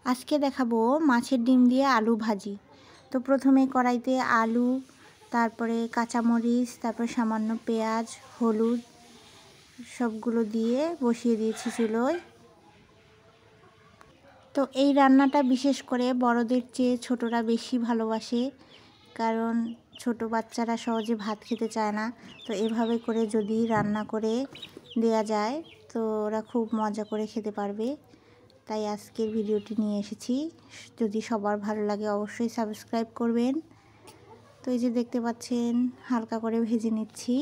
আজকে দেখাবো মাছের ডিম দিয়ে আলু ভাজি। তো প্রথমে কড়াইতে আলু, তারপরে কাঁচামরিচ, তারপর সামান্য পেঁয়াজ, হলুদ সবগুলো দিয়ে বসিয়ে দিয়েছি চুলোয়। তো এই রান্নাটা বিশেষ করে বড়দের চেয়ে ছোটরা বেশি ভালোবাসে, কারণ ছোট বাচ্চারা সহজে ভাত খেতে চায় না। তো এভাবে করে যদি রান্না করে দেয়া যায় তো ওরা খুব মজা করে খেতে পারবে। তাই আজকের ভিডিওটি নিয়ে এসেছি। যদি সবার ভালো লাগে অবশ্যই সাবস্ক্রাইব করবেন। তো এই যে দেখতে পাচ্ছেন হালকা করে ভেজে নিচ্ছি।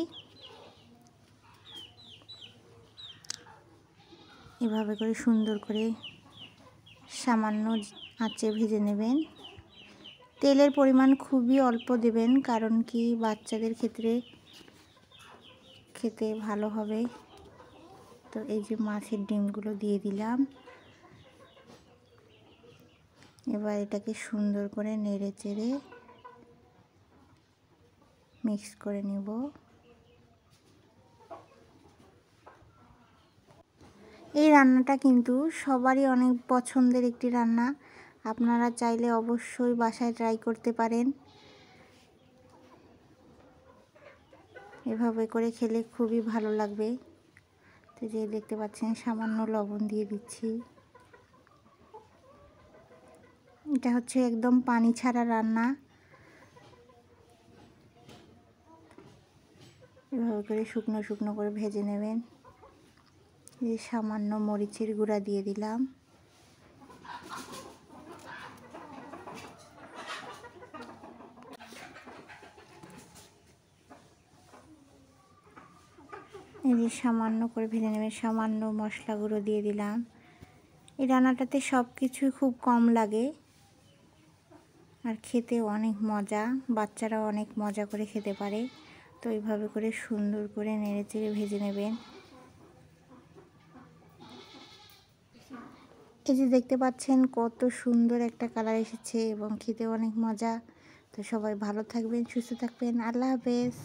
এভাবে করে সুন্দর করে সামান্য আঁচে ভেজে নেবেন। তেলের পরিমাণ খুবই অল্প দেবেন, কারণ কি বাচ্চাদের ক্ষেত্রে খেতে ভালো হবে। তো এই যে মাছের ডিমগুলো দিয়ে দিলাম। এবার এটাকে সুন্দর করে নেড়ে চেড়ে মিক্স করে নেব। এই রান্নাটা কিন্তু সবারই অনেক পছন্দের একটি রান্না। আপনারা চাইলে অবশ্যই বাসায় ট্রাই করতে পারেন। এভাবে করে খেলে খুবই ভালো লাগবে। তো যে দেখতে পাচ্ছেন সামান্য লবণ দিয়ে দিচ্ছি। এটা হচ্ছে একদম পানি ছাড়া রান্না। এভাবে করে শুকনো শুকনো করে ভেজে নেবেন। এই সামান্য মরিচের গুঁড়া দিয়ে দিলাম। এই যে সামান্য করে ভেজে নেবেন, সামান্য মশলা গুঁড়ো দিয়ে দিলাম। এই রান্নাটাতে সব কিছুই খুব কম লাগে আর খেতে অনেক মজা, বাচ্চারাও অনেক মজা করে খেতে পারে। তো এইভাবে করে সুন্দর করে নেড়ে চেড়ে ভেজে নেবেন। এই যে দেখতে পাচ্ছেন কত সুন্দর একটা কালার এসেছে এবং খেতে অনেক মজা। তো সবাই ভালো থাকবেন, সুস্থ থাকবেন। আল্লাহ হাফেজ।